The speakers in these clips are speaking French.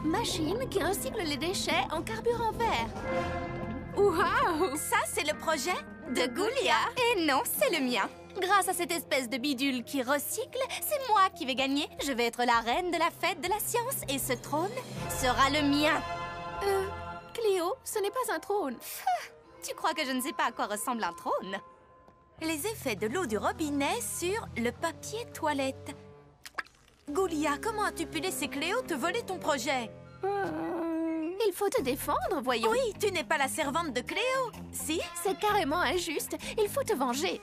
machine qui recycle les déchets en carburant vert. Waouh! Ça, c'est le projet De Ghoulia. Et non, c'est le mien. Grâce à cette espèce de bidule qui recycle, c'est moi qui vais gagner. Je vais être la reine de la fête de la science et ce trône sera le mien. Cléo, ce n'est pas un trône. Tu crois que je ne sais pas à quoi ressemble un trône? Les effets de l'eau du robinet sur le papier toilette. Ghoulia, comment as-tu pu laisser Cléo te voler ton projet? Il faut te défendre, voyons. Oui, tu n'es pas la servante de Cléo, si? C'est carrément injuste. Il faut te venger.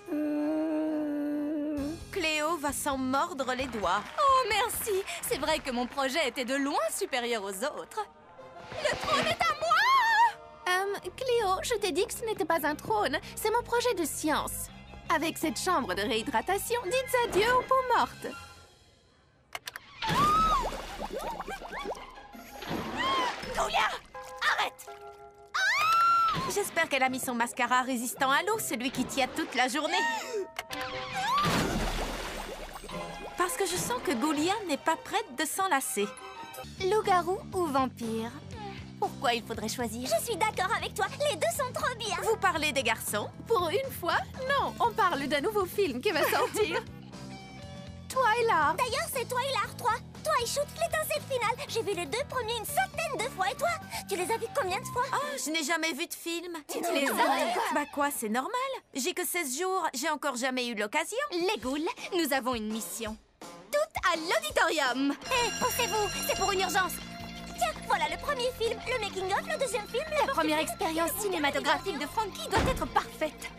Cléo va s'en mordre les doigts. Oh, merci! C'est vrai que mon projet était de loin supérieur aux autres. Le trône est à moi! Cléo, je t'ai dit que ce n'était pas un trône. C'est mon projet de science. Avec cette chambre de réhydratation, dites adieu aux peaux mortes. Ghoulia, arrête! J'espère qu'elle a mis son mascara résistant à l'eau, celui qui tient toute la journée. Parce que je sens que Ghoulia n'est pas prête de s'enlacer. Loup-garou ou vampire? Pourquoi il faudrait choisir? Je suis d'accord avec toi, les deux sont trop bien. Vous parlez des garçons? Pour une fois, non. On parle d'un nouveau film qui va sortir. Twilight. D'ailleurs, c'est Twilight 3. Twilight, l'étincelle finale. J'ai vu les deux premiers une centaine de fois. Et toi, tu les as vus combien de fois? Oh, je n'ai jamais vu de film. Tu te les as? Bah quoi, c'est normal. J'ai que 16 jours, j'ai encore jamais eu l'occasion. Les ghouls, nous avons une mission. Toutes à l'auditorium! Hé, poussez-vous, c'est pour une urgence. Tiens, voilà le premier film, le making-of, le deuxième film, La première expérience cinématographique de Frankie doit être parfaite.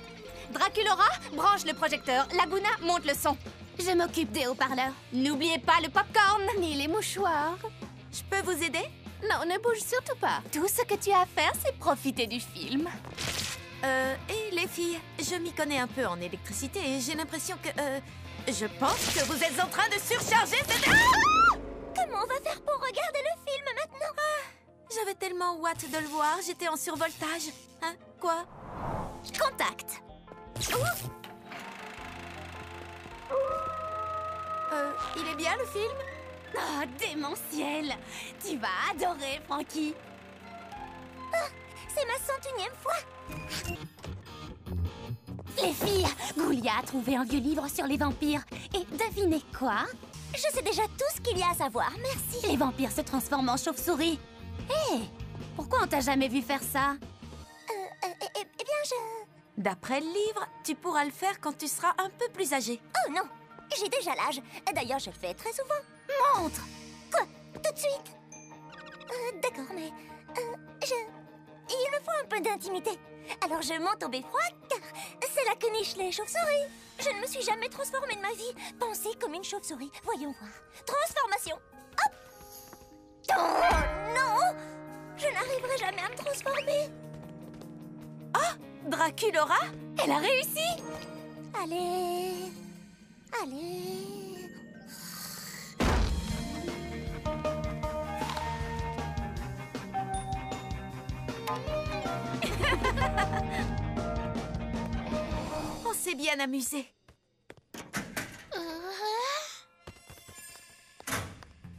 Draculora, branche le projecteur. Laguna, monte le son. Je m'occupe des haut-parleurs. N'oubliez pas le popcorn. Ni les mouchoirs. Je peux vous aider? Non, ne bouge surtout pas. Tout ce que tu as à faire, c'est profiter du film. Et les filles, je m'y connais un peu en électricité et j'ai l'impression que, je pense que vous êtes en train de surcharger cette... Comment on va faire pour regarder le film maintenant? J'avais tellement hâte de le voir, j'étais en survoltage. Hein? Quoi? Contact. Il est bien le film? Oh, démentiel. Tu vas adorer, Frankie. C'est ma 101e fois. Les filles, Ghoulia a trouvé un vieux livre sur les vampires. Et devinez quoi? Je sais déjà tout ce qu'il y a à savoir, merci. Les vampires se transforment en chauves-souris. Hé, pourquoi on t'a jamais vu faire ça? Eh bien, je... D'après le livre, tu pourras le faire quand tu seras un peu plus âgé. Oh non, j'ai déjà l'âge. D'ailleurs, je le fais très souvent. Montre! Quoi? Tout de suite? D'accord, mais... Il me faut un peu d'intimité. Alors je monte au beffroi, car c'est là que nichent les chauves-souris. Je ne me suis jamais transformée de ma vie. Pensez comme une chauve-souris. Voyons voir. Transformation. Hop! Oh non! Je n'arriverai jamais à me transformer. Draculora? Elle a réussi! Allez... Allez... On s'est bien amusé.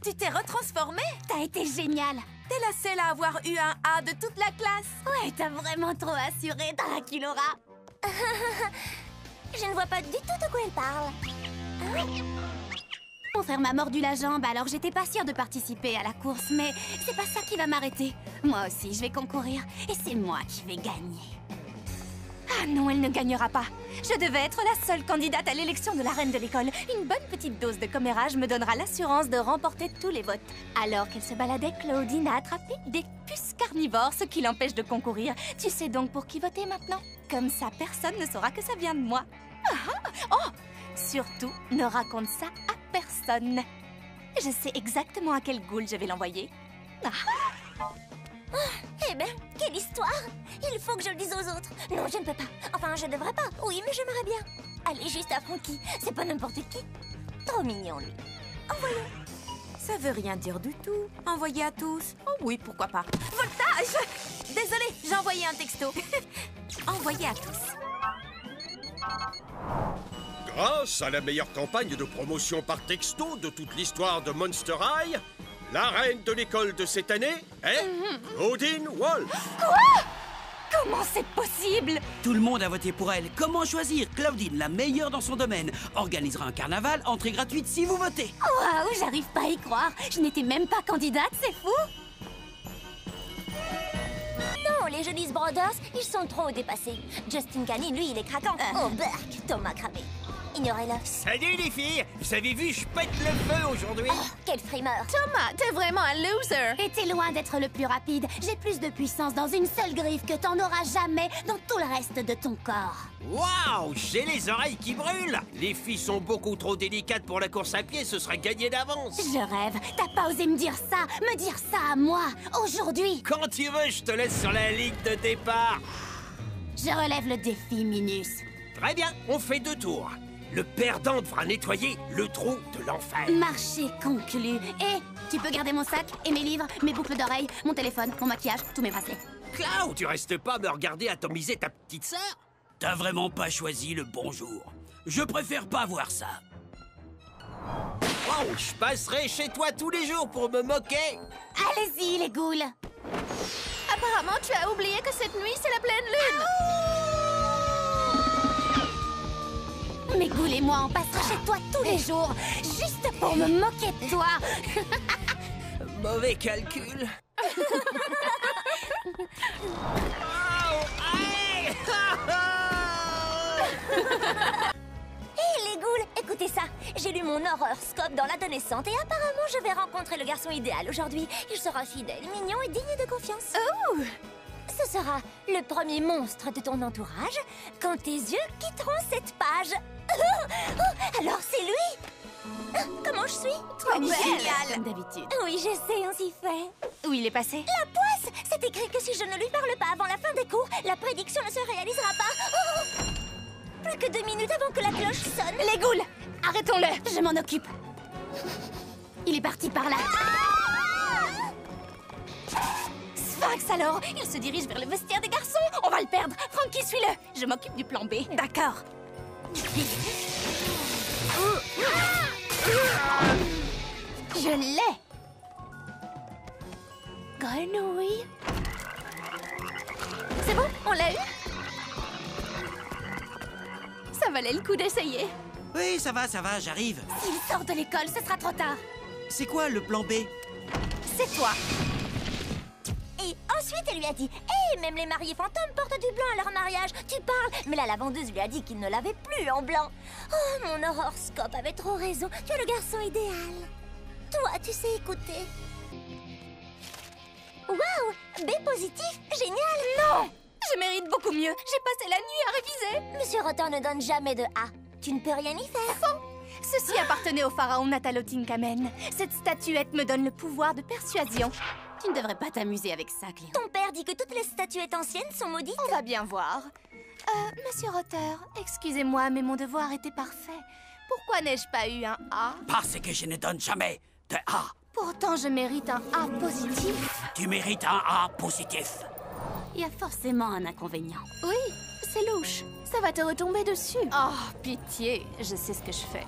Tu t'es retransformée? T'as été géniale! T'es la seule à avoir eu un A de toute la classe. Ouais, t'as vraiment trop assuré, Draculora! Je ne vois pas du tout de quoi elle parle. Mon frère m'a mordu la jambe, alors j'étais pas sûre de participer à la course, mais c'est pas ça qui va m'arrêter. Moi aussi, je vais concourir, et c'est moi qui vais gagner. Ah non, elle ne gagnera pas. Je devais être la seule candidate à l'élection de la reine de l'école. Une bonne petite dose de commérage me donnera l'assurance de remporter tous les votes. Alors qu'elle se baladait, Claudine a attrapé des puces carnivores, ce qui l'empêche de concourir. Tu sais donc pour qui voter maintenant? Comme ça, personne ne saura que ça vient de moi. Oh! Surtout, ne raconte ça à personne. Je sais exactement à quel ghoul je vais l'envoyer. Eh ben, quelle histoire! Il faut que je le dise aux autres. Non, je ne peux pas. Enfin, je devrais pas. Oui, mais j'aimerais bien. Allez, juste à Frankie. C'est pas n'importe qui. Trop mignon, lui. Envoyons. Ça veut rien dire du tout. Envoyer à tous. Oh oui, pourquoi pas. Voltage! Désolée, j'ai envoyé un texto. Envoyé à tous. Grâce à la meilleure campagne de promotion par texto de toute l'histoire de Monster High, La reine de l'école de cette année est Claudine Wolf. Comment c'est possible? Tout le monde a voté pour elle. Comment choisir? Claudine, la meilleure dans son domaine, organisera un carnaval, entrée gratuite si vous votez. Waouh, j'arrive pas à y croire. Je n'étais même pas candidate, c'est fou. Non, les Jonas Brothers, ils sont trop dépassés. Justin Canning, lui, il est craquant. Oh, Burke, Thomas cramé. Ignorez-le. Salut les filles! Vous avez vu, je pète le feu aujourd'hui! Oh, quel frimeur. Thomas, t'es vraiment un loser. Et t'es loin d'être le plus rapide. J'ai plus de puissance dans une seule griffe que t'en auras jamais dans tout le reste de ton corps. Waouh! J'ai les oreilles qui brûlent! Les filles sont beaucoup trop délicates pour la course à pied, ce serait gagné d'avance! Je rêve. T'as pas osé me dire ça à moi, aujourd'hui. Quand tu veux, je te laisse sur la ligne de départ! Je relève le défi, Minus. Très bien, on fait 2 tours. Le perdant devra nettoyer le trou de l'enfer. Marché conclu. Et tu peux garder mon sac et mes livres, mes boucles d'oreilles, mon téléphone, mon maquillage, tous mes bracelets. Cloud, tu restes pas me regarder atomiser ta petite sœur? T'as vraiment pas choisi le bon jour. Je préfère pas voir ça. Wow, je passerai chez toi tous les jours pour me moquer. Allez-y, les ghouls. Apparemment, tu as oublié que cette nuit, c'est la pleine lune. Mes ghouls et moi, on passera chez toi tous les jours, juste pour me moquer de toi. Mauvais calcul. Hé, les ghouls, écoutez ça. J'ai lu mon horoscope dans l'adolescente et apparemment, je vais rencontrer le garçon idéal aujourd'hui. Il sera fidèle, mignon et digne de confiance. Oh! Ce sera le premier monstre de ton entourage quand tes yeux quitteront cette page. Alors c'est lui? Comment je suis? Trop belle, génial. comme d'habitude. Oui, je sais, on s'y fait. Où il est passé? La poisse! C'est écrit que si je ne lui parle pas avant la fin des cours, la prédiction ne se réalisera pas. Oh! Plus que 2 minutes avant que la cloche sonne. Les ghouls, arrêtons-le. Je m'en occupe. Il est parti par là. Sphinx alors, il se dirige vers le vestiaire des garçons. On va le perdre. Frankie, suis-le. Je m'occupe du plan B. D'accord. Je l'ai. Grenouille. C'est bon, on l'a eu? Ça valait le coup d'essayer. Oui, ça va, j'arrive. S'il sort de l'école, ce sera trop tard. C'est quoi le plan B? C'est toi. Et ensuite, elle lui a dit « Hé, même les mariés fantômes portent du blanc à leur mariage, tu parles !» Mais la lavandeuse lui a dit qu'il ne l'avait plus en blanc. Oh, mon horoscope avait trop raison, tu es le garçon idéal. Toi, tu sais écouter. Waouh, B positif, génial. Non, je mérite beaucoup mieux. J'ai passé la nuit à réviser. Monsieur Rotin ne donne jamais de A. Tu ne peux rien y faire. Faux. Ceci appartenait au pharaon Natalotinkamen. Cette statuette me donne le pouvoir de persuasion. Tu ne devrais pas t'amuser avec ça, Cléo. Ton père dit que toutes les statuettes anciennes sont maudites. On va bien voir. Monsieur Rotter, excusez-moi, mais mon devoir était parfait. Pourquoi n'ai-je pas eu un A? Parce que je ne donne jamais de A. Pourtant, je mérite un A positif. Tu mérites un A positif. Il y a forcément un inconvénient. Oui, c'est louche. Ça va te retomber dessus. Oh, pitié, je sais ce que je fais.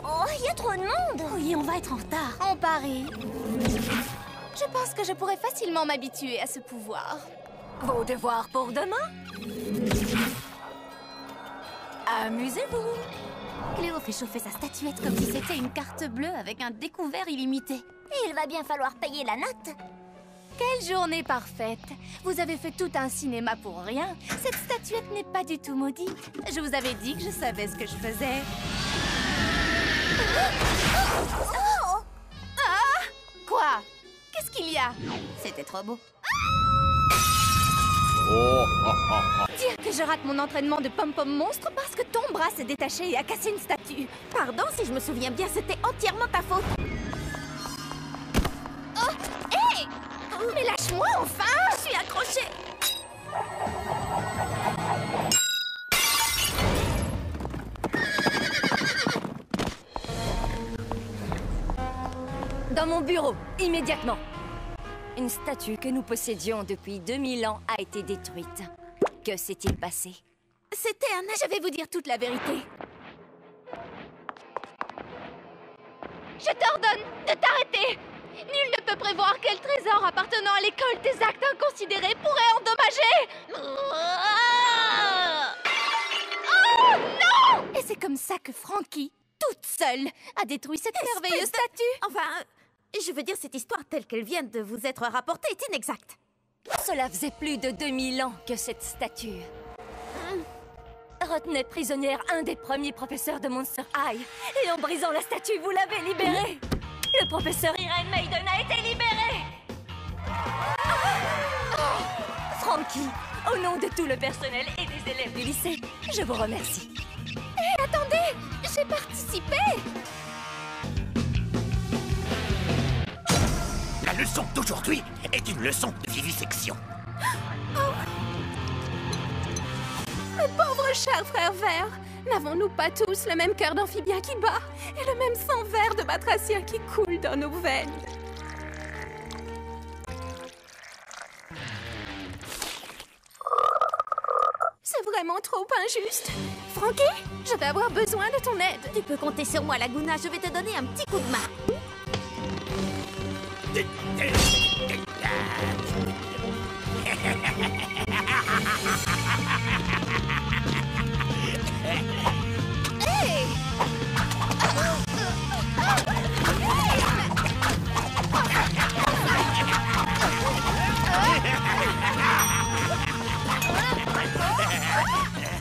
Oh, il y a trop de monde. Oui, on va être en retard. On parie. Je pense que je pourrais facilement m'habituer à ce pouvoir. Vos devoirs pour demain? Amusez-vous. Cléo fait chauffer sa statuette comme si c'était une carte bleue avec un découvert illimité. Et il va bien falloir payer la note. Quelle journée parfaite! Vous avez fait tout un cinéma pour rien. Cette statuette n'est pas du tout maudite. Je vous avais dit que je savais ce que je faisais. Oh! Ah! Quoi? Qu'est-ce qu'il y a? C'était trop beau. Dire que je rate mon entraînement de pom-pom monstre parce que ton bras s'est détaché et a cassé une statue. Pardon, si je me souviens bien, c'était entièrement ta faute. Oh! Hé! Mais lâche-moi enfin! Je suis accrochée! Dans mon bureau, immédiatement. Une statue que nous possédions depuis 2000 ans a été détruite. Que s'est-il passé? C'était un... Je vais vous dire toute la vérité. Je t'ordonne de t'arrêter! Nul ne peut prévoir quel trésor appartenant à l'école des actes inconsidérés pourrait endommager. Oh non! Et c'est comme ça que Frankie, toute seule, a détruit cette merveilleuse statue. Enfin, je veux dire, cette histoire telle qu'elle vient de vous être rapportée est inexacte. Cela faisait plus de 2000 ans que cette statue retenait prisonnière un des premiers professeurs de Monster High. Et en brisant la statue, vous l'avez libéré. Le professeur Irene Maiden a été libéré. Frankie, au nom de tout le personnel et des élèves du lycée, je vous remercie. Hé, attendez! J'ai participé! La leçon d'aujourd'hui est une leçon de vivisection. Mes pauvres chers frères verts! N'avons-nous pas tous le même cœur d'amphibien qui bat et le même sang vert de batracien qui coule dans nos veines? C'est vraiment trop injuste. Frankie, je vais avoir besoin de ton aide. Tu peux compter sur moi, Laguna. Je vais te donner un petit coup de main.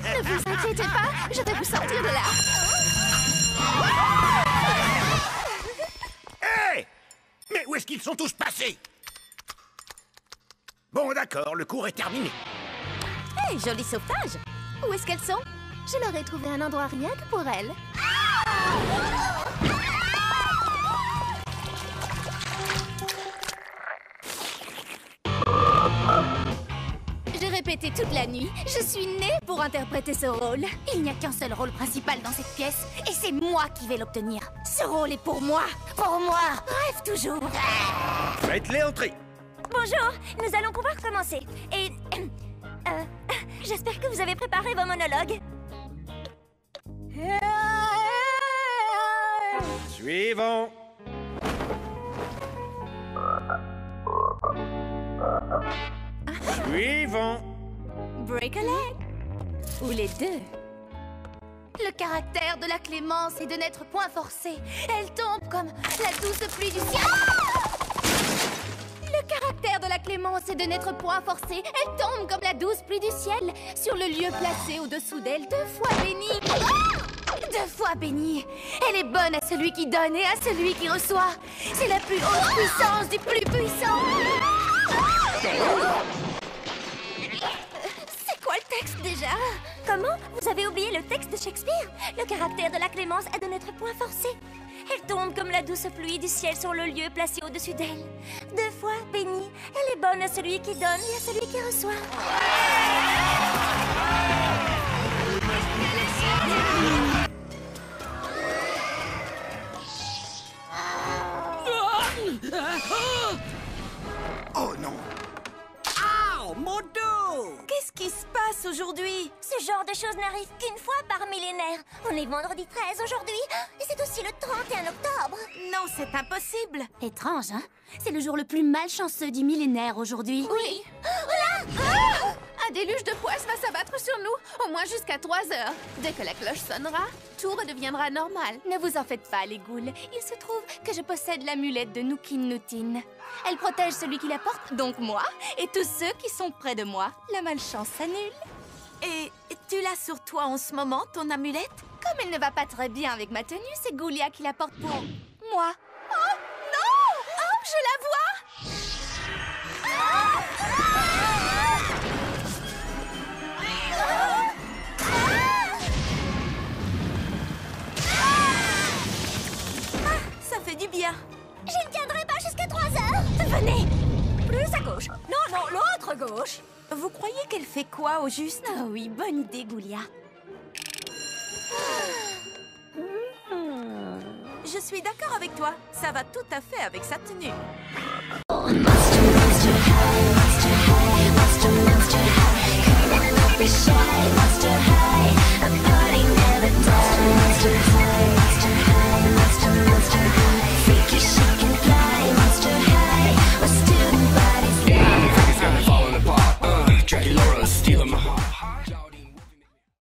Ne vous inquiétez pas, je vais vous sortir de là. Hé! Mais où est-ce qu'ils sont tous passés? Bon, d'accord, le cours est terminé. Hey, joli sauvetage. Où est-ce qu'elles sont? Je leur ai trouvé un endroit rien que pour elles. J'ai répété toute la nuit. Je suis née pour interpréter ce rôle. Il n'y a qu'un seul rôle principal dans cette pièce, et c'est moi qui vais l'obtenir. Ce rôle est pour moi. Pour moi. Rêve toujours. Faites-les entrer. Bonjour, nous allons pouvoir commencer. Et... j'espère que vous avez préparé vos monologues. Suivant. Suivant. Break a leg. Ou les deux. Le caractère de la clémence est de n'être point forcé. Elle tombe comme la douce pluie du ciel. Le caractère de la clémence est de n'être point forcée. Elle tombe comme la douce pluie du ciel sur le lieu placé au-dessous d'elle, 2 fois bénie. 2 fois bénie. Elle est bonne à celui qui donne et à celui qui reçoit. C'est la plus haute puissance du plus puissant. C'est quoi le texte déjà? Comment? Vous avez oublié le texte de Shakespeare? Le caractère de la clémence est de n'être point forcé. Elle tombe comme la douce pluie du ciel sur le lieu placé au-dessus d'elle. 2 fois bénie. Elle est bonne à celui qui donne et à celui qui reçoit. Oh non! Oh, mon dos! Qu'est-ce qui se passe aujourd'hui? Ce genre de choses n'arrive qu'une fois par millénaire. On est vendredi 13 aujourd'hui, et c'est aussi le 31 octobre. Non, c'est impossible. Étrange, hein? C'est le jour le plus malchanceux du millénaire aujourd'hui. Oui. Un déluge de poisse va s'abattre sur nous, au moins jusqu'à 3 heures. Dès que la cloche sonnera, tout redeviendra normal. Ne vous en faites pas, les ghouls. Il se trouve que je possède l'amulette de Nookin Nootin. Elle protège celui qui la porte, donc moi, et tous ceux qui sont près de moi. La malchance s'annule. Et tu l'as sur toi en ce moment, ton amulette? Comme elle ne va pas très bien avec ma tenue, c'est Ghoulia qui la porte pour moi. Oh non! Oh, je la vois! Ça fait du bien. Je ne tiendrai pas jusqu'à 3 heures. Venez. Plus à gauche. Non, l'autre gauche. Vous croyez qu'elle fait quoi au juste? Ah oui, bonne idée, Ghoulia. Je suis d'accord avec toi. Ça va tout à fait avec sa tenue. Monster high, monster high, monster high. Come on, don't be shy, monster high.